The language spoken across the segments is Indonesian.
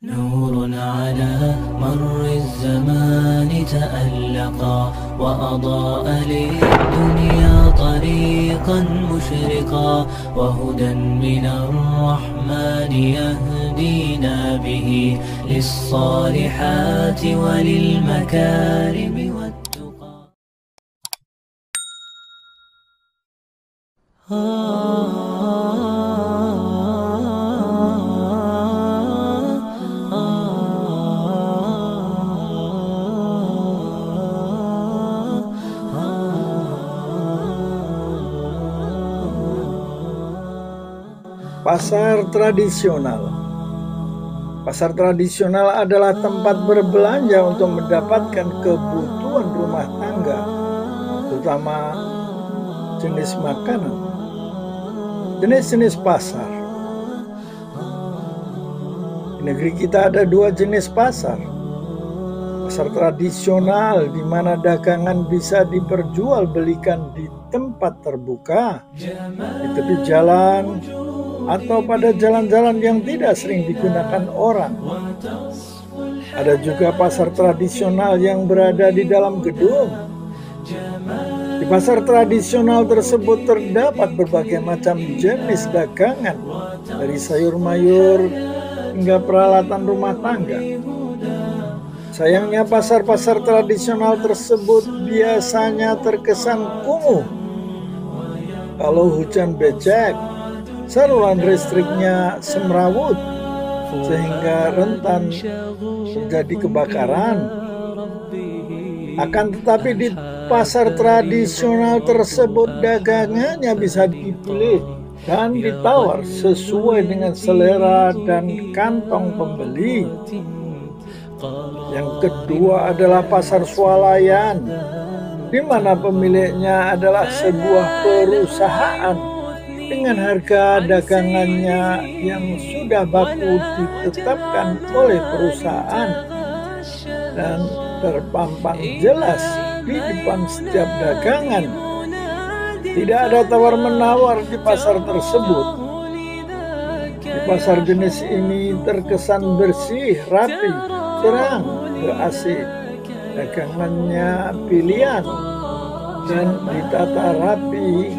نور على مر الزمان تألقا وأضاء للدنيا طريقا مشرقا وهدى من الرحمن يهدينا به للصالحات وللمكارم والتقى. Pasar tradisional. Pasar tradisional adalah tempat berbelanja untuk mendapatkan kebutuhan rumah tangga, terutama jenis makanan. Jenis-jenis pasar. Di negeri kita ada dua jenis pasar. Pasar tradisional di mana dagangan bisa diperjualbelikan di tempat terbuka, di tepi jalan, atau pada jalan-jalan yang tidak sering digunakan orang. Ada juga pasar tradisional yang berada di dalam gedung. Di pasar tradisional tersebut terdapat berbagai macam jenis dagangan, dari sayur mayur hingga peralatan rumah tangga. Sayangnya pasar-pasar tradisional tersebut biasanya terkesan kumuh. Kalau hujan becek, saluran listriknya semrawut sehingga rentan terjadi kebakaran. Akan tetapi di pasar tradisional tersebut dagangannya bisa dipilih dan ditawar sesuai dengan selera dan kantong pembeli. Yang kedua adalah pasar swalayan, di mana pemiliknya adalah sebuah perusahaan dengan harga dagangannya yang sudah baku ditetapkan oleh perusahaan dan terpampang jelas di depan setiap dagangan. Tidak ada tawar-menawar di pasar tersebut. Di pasar jenis ini terkesan bersih, rapi, terang, ber-AC. Dagangannya pilihan dan ditata rapi.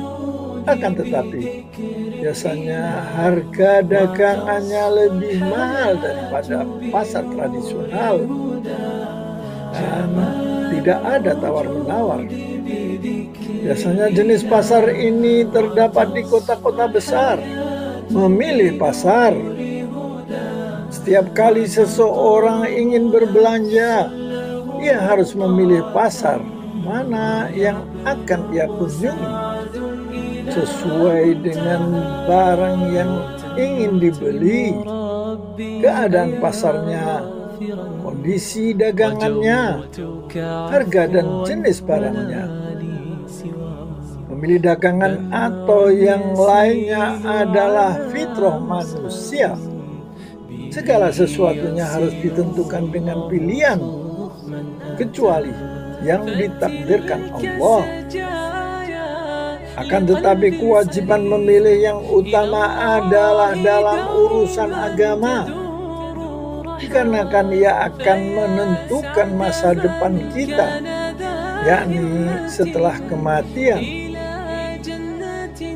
Akan tetapi biasanya harga dagangannya lebih mahal daripada pasar tradisional dan tidak ada tawar-menawar. Biasanya jenis pasar ini terdapat di kota-kota besar. Memilih pasar. Setiap kali seseorang ingin berbelanja, ia harus memilih pasar mana yang akan ia kunjungi sesuai dengan barang yang ingin dibeli, keadaan pasarnya, kondisi dagangannya, harga dan jenis barangnya. Memilih dagangan atau yang lainnya adalah fitrah manusia. Segala sesuatunya harus ditentukan dengan pilihan, kecuali yang ditakdirkan Allah. Akan tetapi kewajiban memilih yang utama adalah dalam urusan agama, dikarenakan ia akan menentukan masa depan kita, yakni setelah kematian.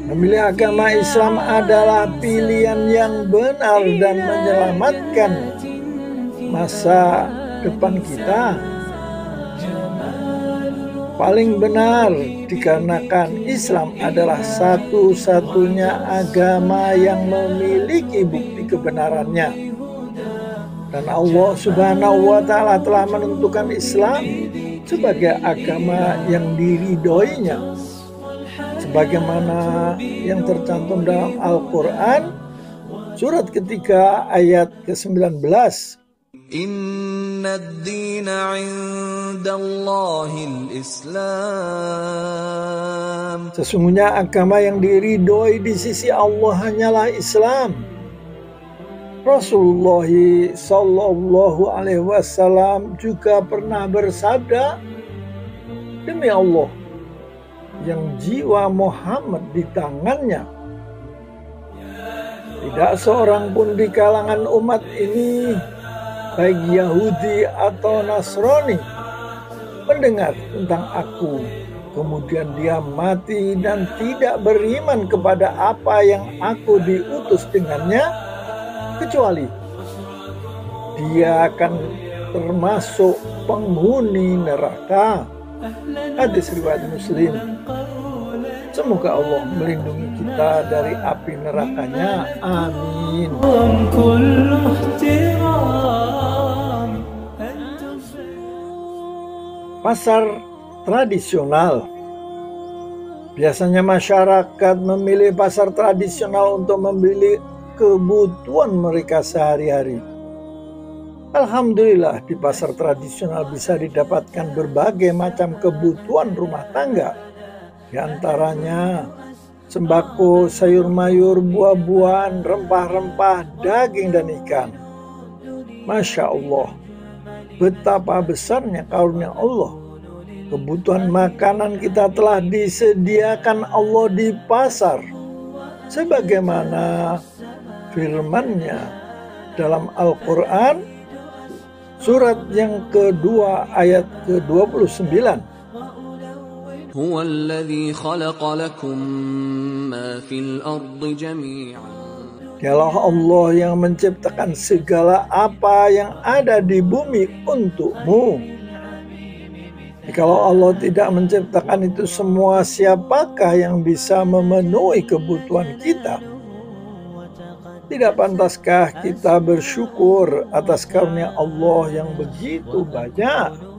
Memilih agama Islam adalah pilihan yang benar dan menyelamatkan masa depan kita. Paling benar dikarenakan Islam adalah satu-satunya agama yang memiliki bukti kebenarannya. Dan Allah Subhanahu wa Ta'ala telah menentukan Islam sebagai agama yang diridhoinya, sebagaimana yang tercantum dalam Al-Quran surat ketiga ayat ke-19. Inna ad-dina 'indallahil Islam. Sesungguhnya agama yang diridhoi di sisi Allah hanyalah Islam. Rasulullah Shallallahu Alaihi Wasallam juga pernah bersabda, demi Allah yang jiwa Muhammad di tangannya, tidak seorang pun di kalangan umat ini baik Yahudi atau Nasrani, mendengar tentang aku, kemudian dia mati dan tidak beriman kepada apa yang aku diutus dengannya, kecuali dia akan termasuk penghuni neraka. Hadis riwayat Muslim. Semoga Allah melindungi kita dari api nerakanya. Amin. Pasar tradisional. Biasanya masyarakat memilih pasar tradisional untuk membeli kebutuhan mereka sehari-hari. Alhamdulillah, di pasar tradisional bisa didapatkan berbagai macam kebutuhan rumah tangga. Di antaranya sembako, sayur mayur, buah-buahan, rempah-rempah, daging dan ikan. Masya Allah, betapa besarnya karunia Allah. Kebutuhan makanan kita telah disediakan Allah di pasar, sebagaimana firman-Nya dalam Al-Quran surat yang kedua ayat ke-29. هو الذي خلق لكم ما في الأرض جميعا. Dialah Allah yang menciptakan segala apa yang ada di bumi untukmu. Jikalau Allah tidak menciptakan itu semua, siapakah yang bisa memenuhi kebutuhan kita? Tidak pantaskah kita bersyukur atas karunia Allah yang begitu banyak?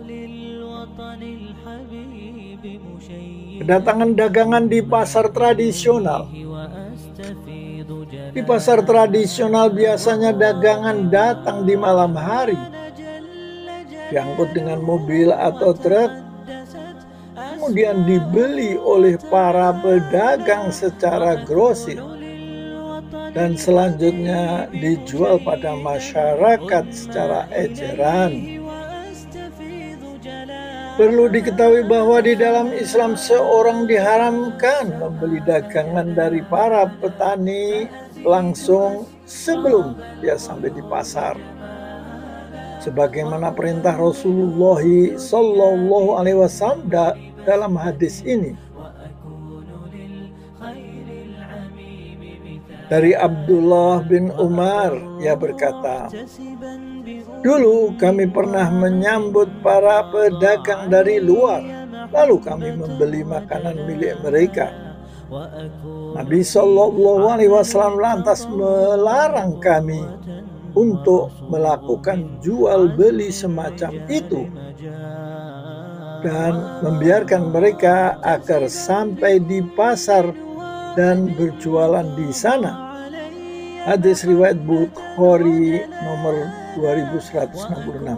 Kedatangan dagangan di pasar tradisional. Di pasar tradisional biasanya dagangan datang di malam hari, diangkut dengan mobil atau truk, kemudian dibeli oleh para pedagang secara grosir, dan selanjutnya dijual pada masyarakat secara eceran. Perlu diketahui bahwa di dalam Islam seorang diharamkan membeli dagangan dari para petani langsung sebelum dia sampai di pasar. Sebagaimana perintah Rasulullah Sallallahu Alaihi Wasallam dalam hadis ini. Dari Abdullah bin Umar, ia berkata, dulu kami pernah menyambut para pedagang dari luar, lalu kami membeli makanan milik mereka. Nabi Sallallahu Alaihi Wasallam lantas melarang kami untuk melakukan jual beli semacam itu dan membiarkan mereka agar sampai di pasar dan berjualan di sana. Hadis riwayat Bukhari nomor 2166.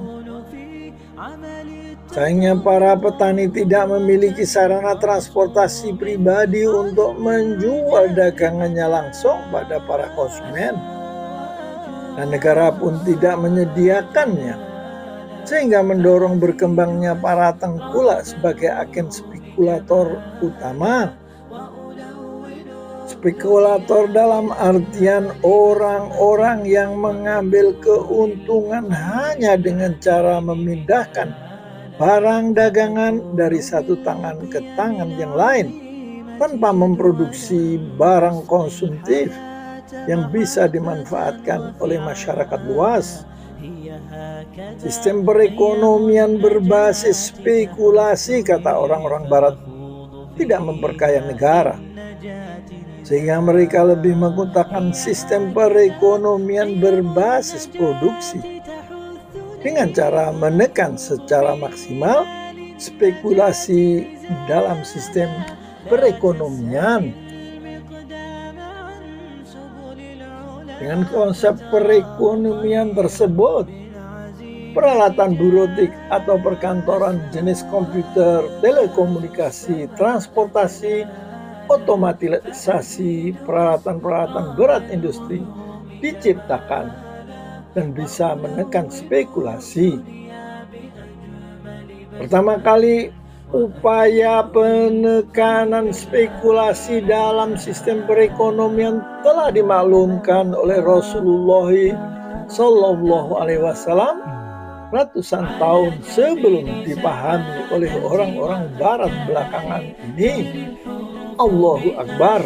Sayangnya para petani tidak memiliki sarana transportasi pribadi untuk menjual dagangannya langsung pada para konsumen, dan negara pun tidak menyediakannya, sehingga mendorong berkembangnya para tengkulak sebagai agen spekulator utama. Spekulator dalam artian orang-orang yang mengambil keuntungan hanya dengan cara memindahkan barang dagangan dari satu tangan ke tangan yang lain tanpa memproduksi barang konsumtif yang bisa dimanfaatkan oleh masyarakat luas. Sistem perekonomian berbasis spekulasi, kata orang-orang barat, tidak memperkaya negara, sehingga mereka lebih menggunakan sistem perekonomian berbasis produksi dengan cara menekan secara maksimal spekulasi dalam sistem perekonomian. Dengan konsep perekonomian tersebut, peralatan bureautik atau perkantoran jenis komputer, telekomunikasi, transportasi, otomatisasi, peralatan-peralatan berat industri diciptakan dan bisa menekan spekulasi. Pertama kali upaya penekanan spekulasi dalam sistem perekonomian telah dimaklumkan oleh Rasulullah Muhammad SAW ratusan tahun sebelum dipahami oleh orang-orang Barat belakangan ini. Allahu Akbar.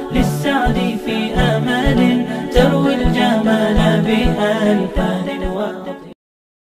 للسعد في أمل تروي الجمال بها